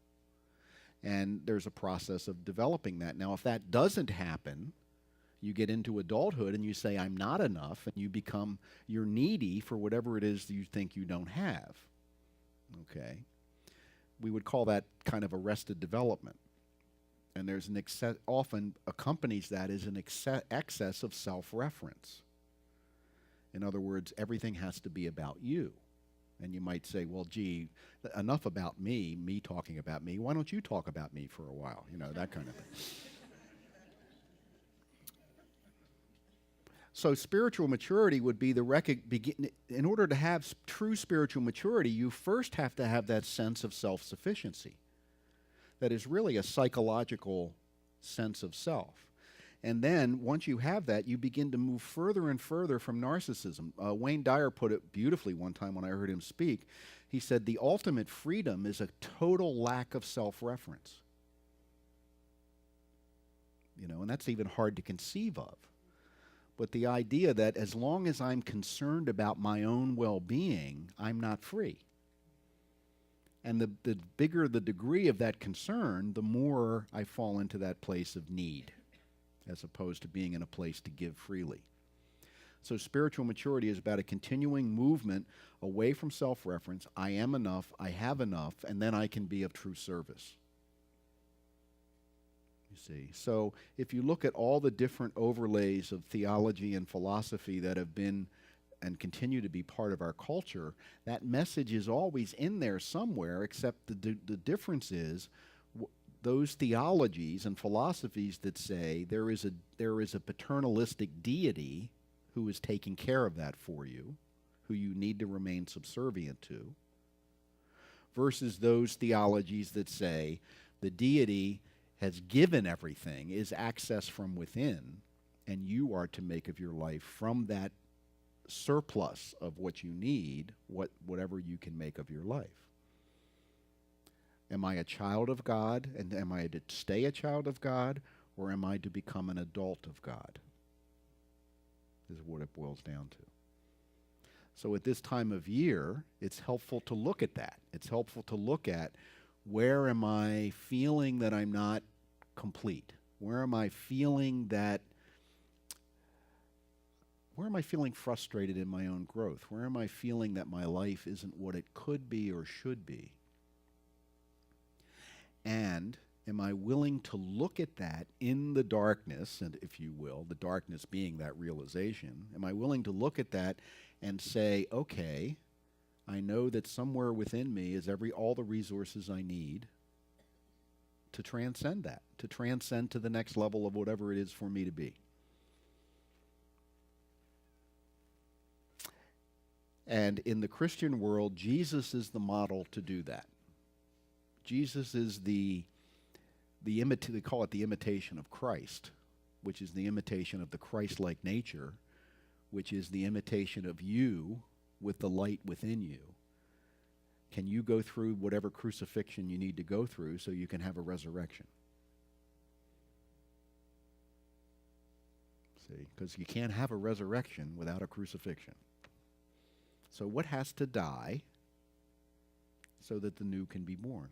And there's a process of developing that. Now, if that doesn't happen, you get into adulthood and you say, I'm not enough, and you're needy for whatever it is that you think you don't have. Okay? We would call that kind of arrested development. And there's often accompanies that is an excess of self-reference. In other words, everything has to be about you. And you might say, well, gee, enough about me talking about me. Why don't you talk about me for a while? You know, that kind of thing. So spiritual maturity would be in order to have true spiritual maturity, you first have to have that sense of self-sufficiency. That is really a psychological sense of self. And then once you have that, you begin to move further and further from narcissism. Wayne Dyer put it beautifully one time when I heard him speak. He said, the ultimate freedom is a total lack of self-reference. You know, and that's even hard to conceive of. But the idea that as long as I'm concerned about my own well-being, I'm not free. And the bigger the degree of that concern, the more I fall into that place of need, as opposed to being in a place to give freely. So spiritual maturity is about a continuing movement away from self-reference. I am enough, I have enough, and then I can be of true service. See. So if you look at all the different overlays of theology and philosophy that have been and continue to be part of our culture, that message is always in there somewhere, except the difference is those theologies and philosophies that say there is a paternalistic deity who is taking care of that for you, who you need to remain subservient to, versus those theologies that say the deity has given everything, is access from within, and you are to make of your life from that surplus of what you need, whatever you can make of your life. Am I a child of God, and am I to stay a child of God, or am I to become an adult of God? Is what it boils down to. So at this time of year, it's helpful to look at that. It's helpful to look at, where am I feeling that I'm not complete? Where am I feeling frustrated in my own growth? Where am I feeling that my life isn't what it could be or should be? And am I willing to look at that in the darkness, and if you will, the darkness being that realization, am I willing to look at that and say, okay, I know that somewhere within me is all the resources I need to transcend that, to transcend to the next level of whatever it is for me to be. And in the Christian world, Jesus is the model to do that. Jesus is they call it the imitation of Christ, which is the imitation of the Christ-like nature, which is the imitation of you with the light within you. Can you go through whatever crucifixion you need to go through so you can have a resurrection? See, because you can't have a resurrection without a crucifixion. So what has to die so that the new can be born?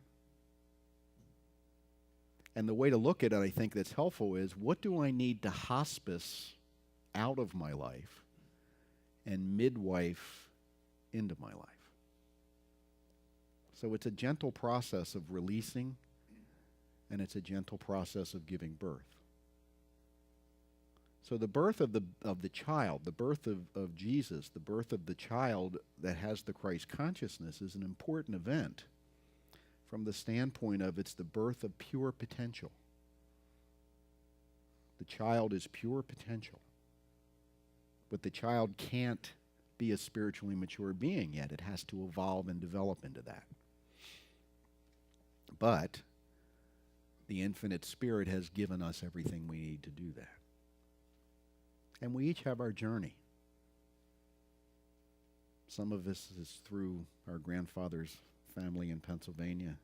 And the way to look at it, I think, that's helpful is, what do I need to hospice out of my life and midwife into my life? So it's a gentle process of releasing, and it's a gentle process of giving birth. So the birth of the child, the birth of Jesus, the birth of the child that has the Christ consciousness is an important event from the standpoint of it's the birth of pure potential. The child is pure potential. But the child can't be a spiritually mature being yet. It has to evolve and develop into that. But the infinite Spirit has given us everything we need to do that. And we each have our journey. Some of this is through our grandfather's family in Pennsylvania.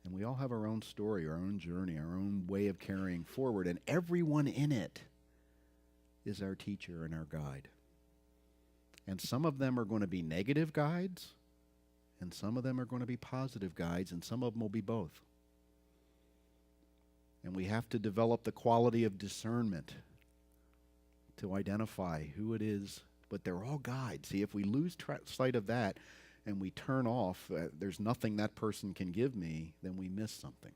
And we all have our own story, our own journey, our own way of carrying forward. And everyone in it is our teacher and our guide. And some of them are going to be negative guides, and some of them are going to be positive guides, and some of them will be both. And we have to develop the quality of discernment to identify who it is, but they're all guides. See, if we lose sight of that and we turn off, there's nothing that person can give me, then we miss something.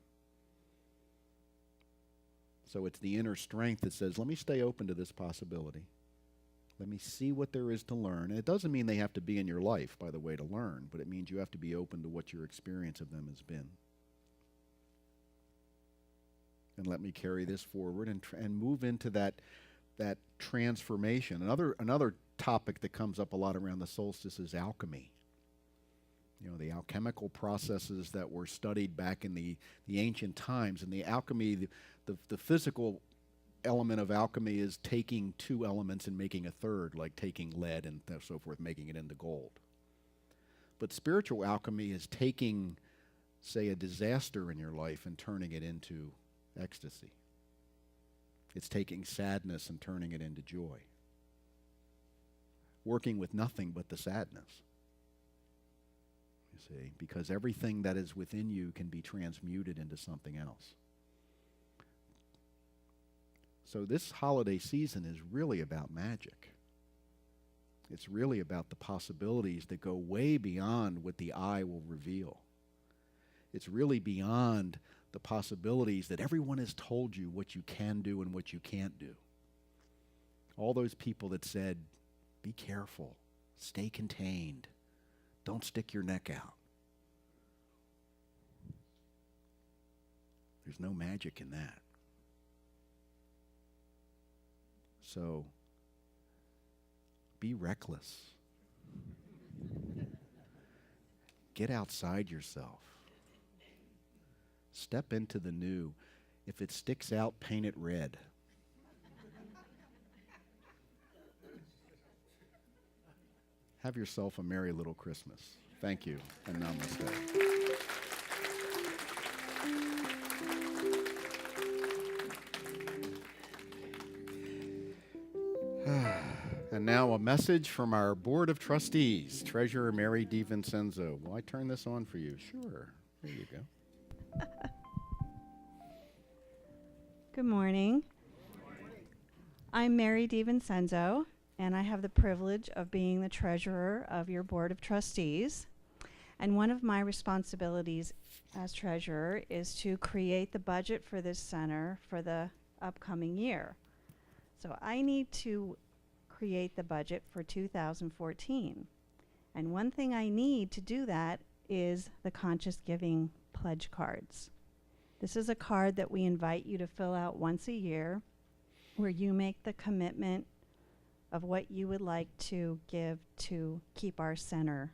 So it's the inner strength that says, let me stay open to this possibility. Let me see what there is to learn. And it doesn't mean they have to be in your life, by the way, to learn, but it means you have to be open to what your experience of them has been. And let me carry this forward and move into that transformation. Another topic that comes up a lot around the solstice is alchemy. You know, the alchemical processes that were studied back in the ancient times. And the alchemy, the physical element of alchemy is taking two elements and making a third, like taking lead and so forth, making it into gold. But spiritual alchemy is taking, say, a disaster in your life and turning it into ecstasy. It's taking sadness and turning it into joy. Working with nothing but the sadness. You see, because everything that is within you can be transmuted into something else. So this holiday season is really about magic. It's really about the possibilities that go way beyond what the eye will reveal. It's really beyond the possibilities that everyone has told you what you can do and what you can't do. All those people that said, be careful, stay contained, don't stick your neck out. There's no magic in that. So, be reckless. Get outside yourself. Step into the new. If it sticks out, paint it red. Have yourself a merry little Christmas. Thank you, and namaste. And now a message from our Board of Trustees, Treasurer Mary DiVincenzo. Will I turn this on for you? Sure. There you go. Good morning. I'm Mary DiVincenzo, and I have the privilege of being the treasurer of your Board of Trustees. And one of my responsibilities as treasurer is to create the budget for this center for the upcoming year. So I need to create the budget for 2014. And one thing I need to do that is the Conscious Giving pledge cards. This is a card that we invite you to fill out once a year, where you make the commitment of what you would like to give to keep our center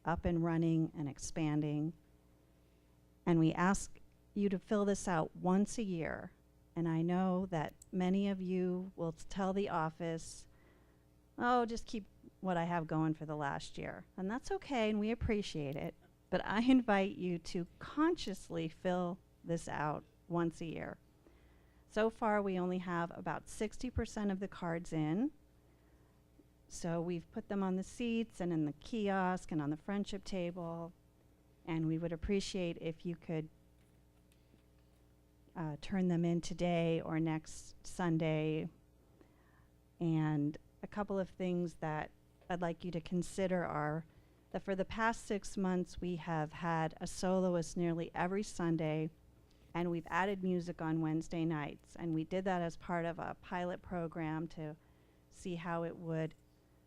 up and running and expanding. And we ask you to fill this out once a year. And I know that many of you will tell the office, oh, just keep what I have going for the last year. And that's okay, and we appreciate it. But I invite you to consciously fill this out once a year. So far, we only have about 60% of the cards in. So we've put them on the seats and in the kiosk and on the friendship table. And we would appreciate if you could turn them in today or next Sunday. And a couple of things that I'd like you to consider are that for the past 6 months, we have had a soloist nearly every Sunday, and we've added music on Wednesday nights. And we did that as part of a pilot program to see how it would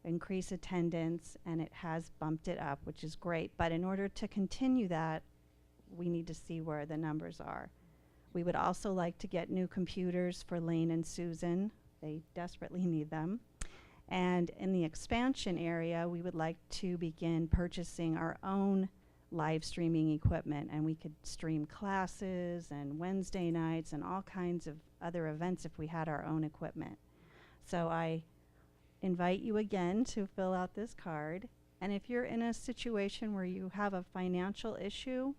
increase attendance, and it has bumped it up, which is great. But in order to continue that, we need to see where the numbers are. We would also like to get new computers for Lane and Susan. They desperately need them. And in the expansion area, we would like to begin purchasing our own live streaming equipment, and we could stream classes and Wednesday nights and all kinds of other events if we had our own equipment. So I invite you again to fill out this card. And if you're in a situation where you have a financial issue,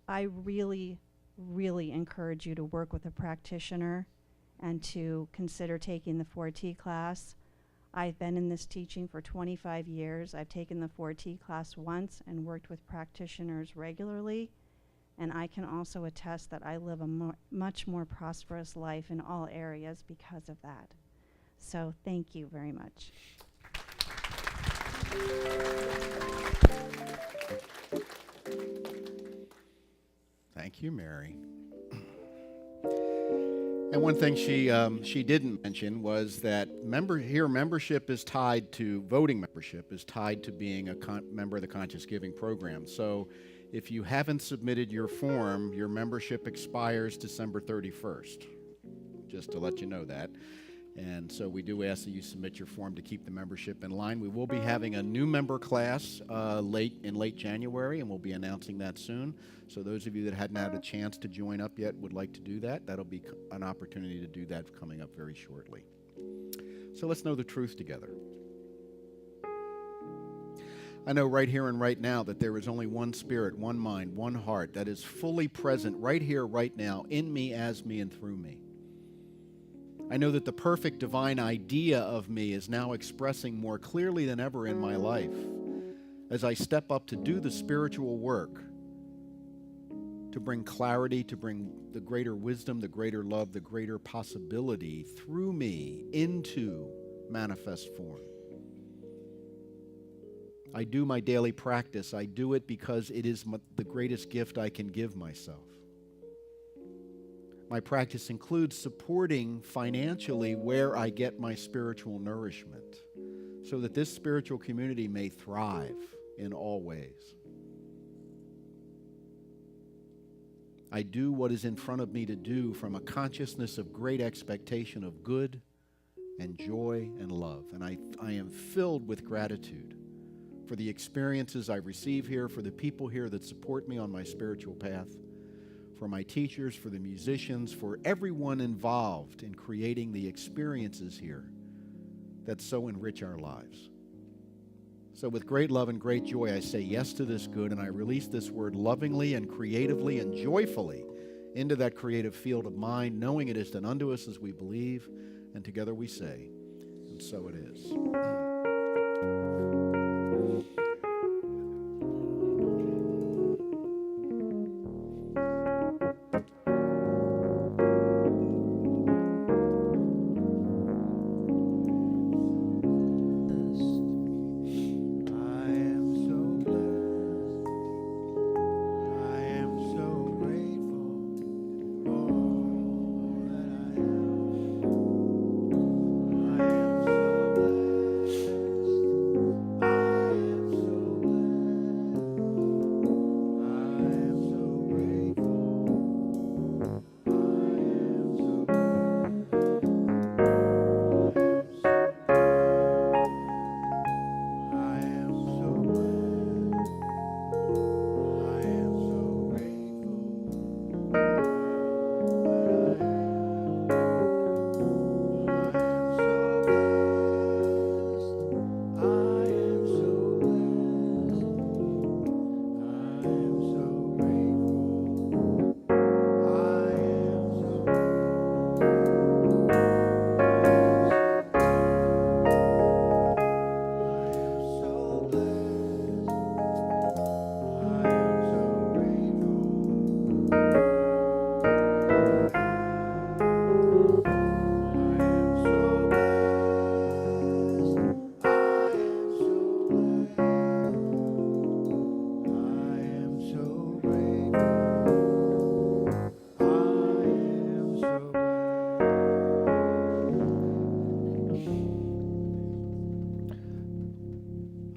I really, really encourage you to work with a practitioner and to consider taking the 4T class. I've been in this teaching for 25 years. I've taken the 4T class once and worked with practitioners regularly. And I can also attest that I live a much more prosperous life in all areas because of that. So thank you very much. Thank you, Mary. And one thing she didn't mention was that membership is tied to voting. Membership is tied to being a member of the Conscious Giving program. So if you haven't submitted your form, your membership expires December 31st. Just to let you know that. And so we do ask that you submit your form to keep the membership in line. We will be having a new member class in late January, and we'll be announcing that soon. So those of you that hadn't had a chance to join up yet would like to do that, that'll be an opportunity to do that coming up very shortly. So let's know the truth together. I know right here and right now that there is only one spirit, one mind, one heart that is fully present right here, right now, in me, as me, and through me. I know that the perfect divine idea of me is now expressing more clearly than ever in my life as I step up to do the spiritual work to bring clarity, to bring the greater wisdom, the greater love, the greater possibility through me into manifest form. I do my daily practice. I do it because it is the greatest gift I can give myself. My practice includes supporting financially where I get my spiritual nourishment so that this spiritual community may thrive in all ways. I do what is in front of me to do from a consciousness of great expectation of good and joy and love. And I am filled with gratitude for the experiences I receive here, for the people here that support me on my spiritual path, for my teachers, for the musicians, for everyone involved in creating the experiences here that so enrich our lives. So with great love and great joy, I say yes to this good, and I release this word lovingly and creatively and joyfully into that creative field of mind, knowing it is done unto us as we believe, and together we say, and so it is.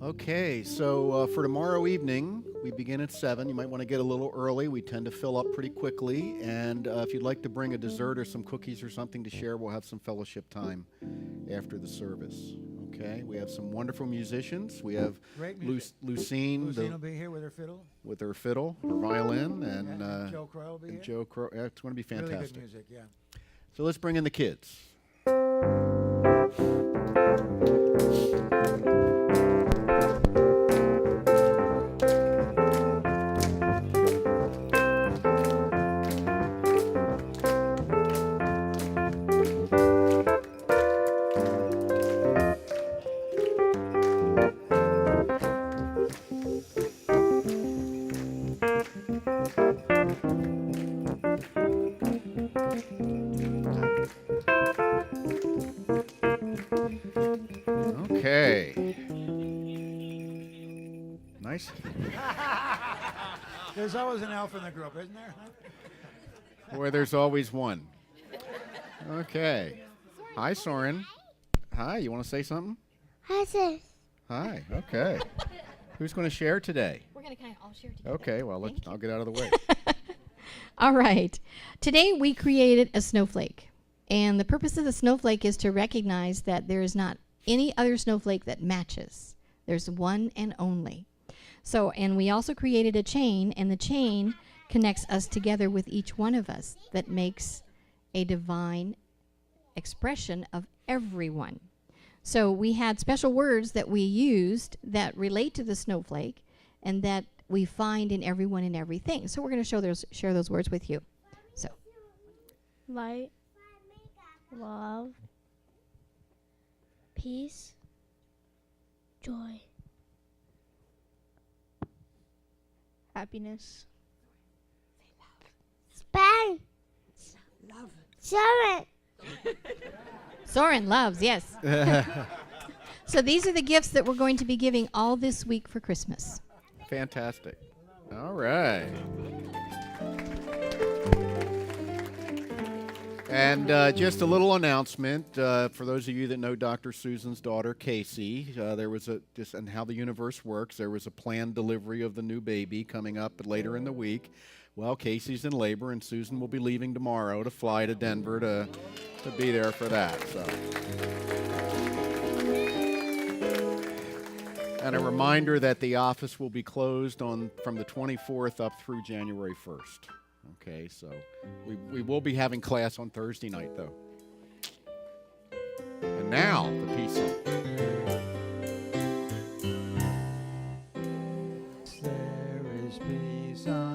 Okay, so for tomorrow evening, we begin at 7. You might want to get a little early. We tend to fill up pretty quickly. And if you'd like to bring a dessert or some cookies or something to share, we'll have some fellowship time after the service. Okay, we have some wonderful musicians. We have Great music. Lucine Lucine will be here with her fiddle. with her fiddle, her violin, and Joe Crow will be here. Joe Crow. Yeah, it's going to be Really fantastic. good music, yeah. So let's bring in the kids. Okay. Nice. There's always an elf in the group, isn't there? Boy, there's always one. Okay. Hi, Soren. Hi, you want to say something? Hi, sis. Hi. Okay. Who's going to share today? We're going to kind of all share together. Okay, well, I'll get out of the way. All right. Today we created a snowflake. And the purpose of the snowflake is to recognize that there is not any other snowflake that matches. There's one and only. So, and we also created a chain, and the chain connects us together with each one of us that makes a divine expression of everyone. So we had special words that we used that relate to the snowflake and that we find in everyone and everything. So we're going to share those words with you. So, light, love, peace, joy, happiness, Span. Love. Soren. Soren loves, yes. So these are the gifts that we're going to be giving all this week for Christmas. Fantastic. All right. And just a little announcement for those of you that know Dr. Susan's daughter, Casey. There was and how the universe works. There was a planned delivery of the new baby coming up later in the week. Well, Casey's in labor, and Susan will be leaving tomorrow to fly to Denver to be there for that. So. And a reminder that the office will be closed from the 24th up through January 1st. Okay, so we will be having class on Thursday night, though. And now, the peace song. There is peace on